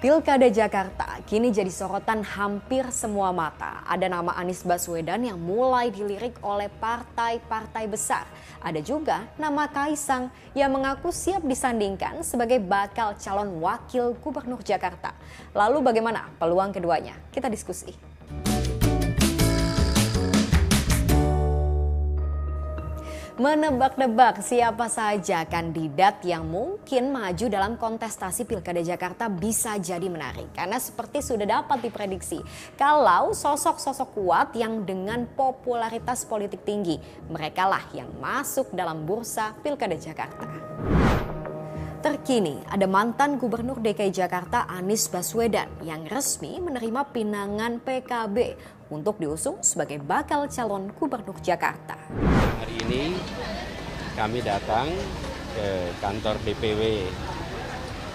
Pilkada Jakarta kini jadi sorotan hampir semua mata. Ada nama Anies Baswedan yang mulai dilirik oleh partai-partai besar. Ada juga nama Kaisang yang mengaku siap disandingkan sebagai bakal calon wakil gubernur Jakarta. Lalu bagaimana peluang keduanya? Kita diskusi. Menebak-nebak siapa saja kandidat yang mungkin maju dalam kontestasi Pilkada Jakarta bisa jadi menarik. Karena seperti sudah dapat diprediksi, kalau sosok-sosok kuat yang dengan popularitas politik tinggi, merekalah yang masuk dalam bursa Pilkada Jakarta. Terkini, ada mantan Gubernur DKI Jakarta Anies Baswedan yang resmi menerima pinangan PKB untuk diusung sebagai bakal calon Gubernur Jakarta. Hari ini kami datang ke kantor DPW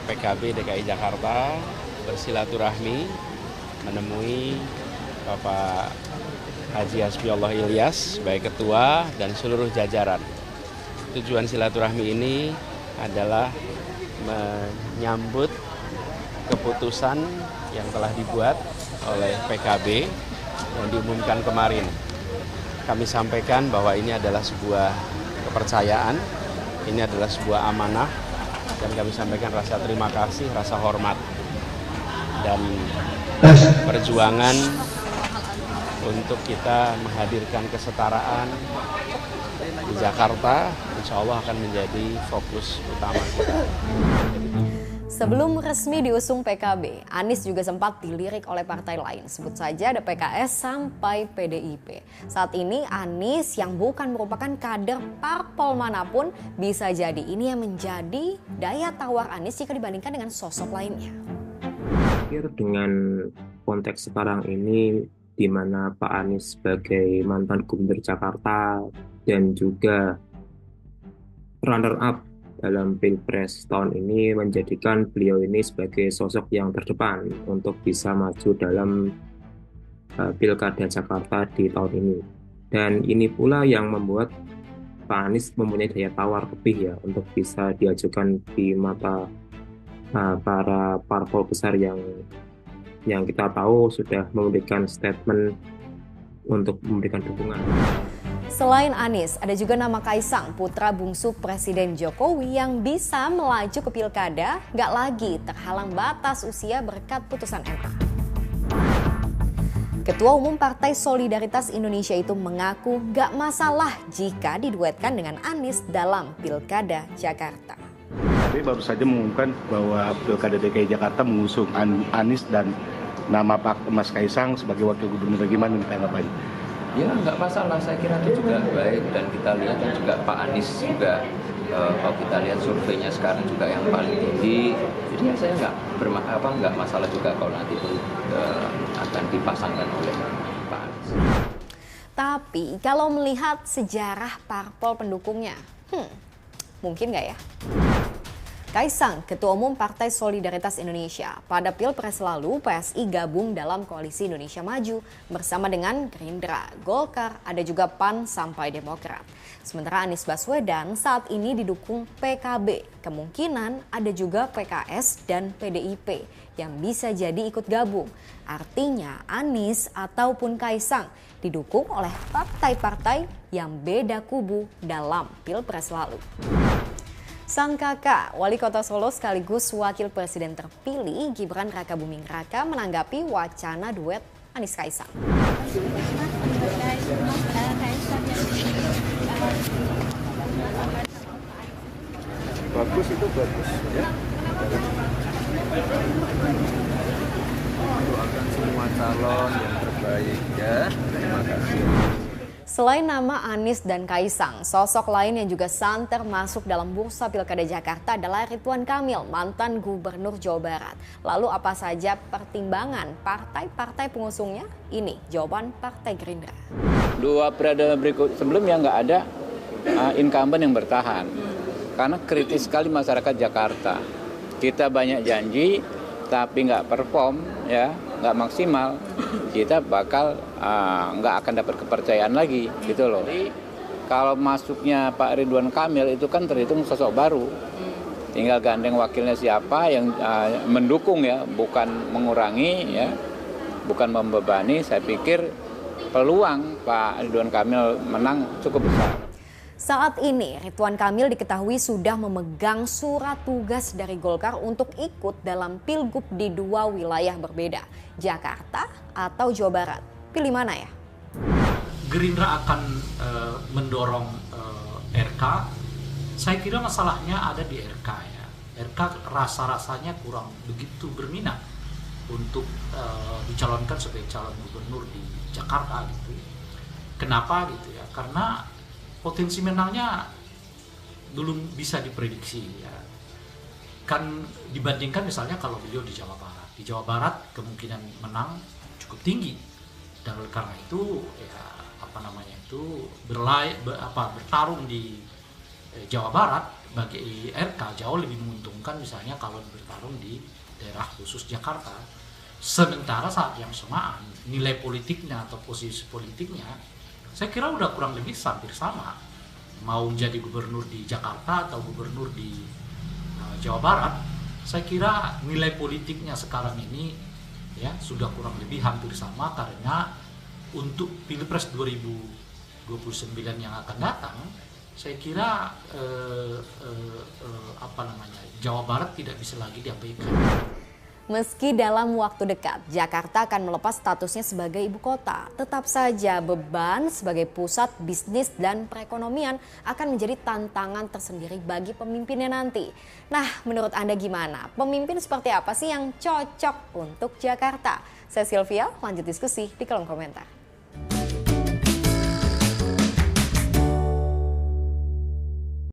PKB DKI Jakarta bersilaturahmi menemui Bapak Haji Hasbiullah Ilyas sebagai ketua dan seluruh jajaran. Tujuan silaturahmi ini adalah menyambut keputusan yang telah dibuat oleh PKB yang diumumkan kemarin. Kami sampaikan bahwa ini adalah sebuah kepercayaan, ini adalah sebuah amanah, dan kami sampaikan rasa terima kasih, rasa hormat, dan perjuangan untuk kita menghadirkan kesetaraan di Jakarta, insya Allah akan menjadi fokus utama kita. Sebelum resmi diusung PKB, Anies juga sempat dilirik oleh partai lain. Sebut saja ada PKS sampai PDIP. Saat ini Anies yang bukan merupakan kader parpol manapun bisa jadi ini yang menjadi daya tawar Anies jika dibandingkan dengan sosok lainnya. Dengan konteks sekarang ini di mana Pak Anies sebagai mantan Gubernur Jakarta dan juga runner up dalam Pilpres tahun ini menjadikan beliau ini sebagai sosok yang terdepan untuk bisa maju dalam Pilkada Jakarta di tahun ini. Dan ini pula yang membuat Pak Anies mempunyai daya tawar lebih ya untuk bisa diajukan di mata para parpol besar yang kita tahu sudah memberikan statement untuk memberikan dukungan. Selain Anies, ada juga nama Kaisang, putra bungsu Presiden Jokowi yang bisa melaju ke pilkada, gak lagi terhalang batas usia berkat putusan MA. Ketua Umum Partai Solidaritas Indonesia itu mengaku gak masalah jika diduetkan dengan Anies dalam Pilkada Jakarta. Tapi baru saja mengumumkan bahwa Pilkada DKI Jakarta mengusung Anies dan nama Pak Mas Kaisang sebagai wakil gubernur. Bagaimana tanggapannya? Ya nggak masalah, saya kira itu juga baik, dan kita lihat kan juga Pak Anies juga kalau kita lihat surveinya sekarang juga yang paling tinggi, jadi ya saya nggak masalah juga kalau nanti itu akan dipasangkan oleh Pak Anies. Tapi kalau melihat sejarah parpol pendukungnya, mungkin nggak ya? Kaisang, Ketua Umum Partai Solidaritas Indonesia. Pada Pilpres lalu, PSI gabung dalam Koalisi Indonesia Maju bersama dengan Gerindra, Golkar, ada juga PAN sampai Demokrat. Sementara Anies Baswedan saat ini didukung PKB. Kemungkinan ada juga PKS dan PDIP yang bisa jadi ikut gabung. Artinya Anies ataupun Kaisang didukung oleh partai-partai yang beda kubu dalam Pilpres lalu. Sang kakak, Wali Kota Solo sekaligus Wakil Presiden terpilih Gibran Rakabuming Raka menanggapi wacana duet Anies Kaisang. Bagus itu bagus ya. Doakan semua calon yang terbaik ya. Terima kasih. Selain nama Anies dan Kaisang, sosok lain yang juga santer masuk dalam bursa Pilkada Jakarta adalah Ridwan Kamil, mantan Gubernur Jawa Barat. Lalu apa saja pertimbangan partai-partai pengusungnya? Ini jawaban Partai Gerindra. Dua periode berikut sebelumnya nggak ada incumbent yang bertahan. Karena kritis sekali masyarakat Jakarta. Kita banyak janji tapi nggak perform, ya nggak maksimal, kita bakal nggak akan dapat kepercayaan lagi, gitu loh. Jadi kalau masuknya Pak Ridwan Kamil itu kan terhitung sosok baru, tinggal gandeng wakilnya siapa yang mendukung ya, bukan mengurangi ya, bukan membebani. Saya pikir peluang Pak Ridwan Kamil menang cukup besar. Saat ini, Ridwan Kamil diketahui sudah memegang surat tugas dari Golkar untuk ikut dalam pilgub di 2 wilayah berbeda, Jakarta atau Jawa Barat. Pilih mana ya? Gerindra akan mendorong RK. Saya kira masalahnya ada di RK ya. RK rasa-rasanya kurang begitu berminat untuk dicalonkan sebagai calon gubernur di Jakarta gitu. Kenapa gitu ya? Karena potensi menangnya belum bisa diprediksi ya. Kan dibandingkan misalnya kalau beliau di Jawa Barat. Di Jawa Barat kemungkinan menang cukup tinggi. Dan oleh karena itu ya bertarung di Jawa Barat bagi RK jauh lebih menguntungkan misalnya kalau bertarung di daerah khusus Jakarta. Sementara saat yang samaan nilai politiknya atau posisi politiknya saya kira udah kurang lebih hampir sama. Mau jadi gubernur di Jakarta atau gubernur di Jawa Barat, saya kira nilai politiknya sekarang ini ya sudah kurang lebih hampir sama, karena untuk Pilpres 2029 yang akan datang, saya kira Jawa Barat tidak bisa lagi diabaikan. Meski dalam waktu dekat Jakarta akan melepas statusnya sebagai ibu kota, tetap saja beban sebagai pusat bisnis dan perekonomian akan menjadi tantangan tersendiri bagi pemimpinnya nanti. Nah, menurut Anda gimana? Pemimpin seperti apa sih yang cocok untuk Jakarta? Saya Sylvia, lanjut diskusi di kolom komentar.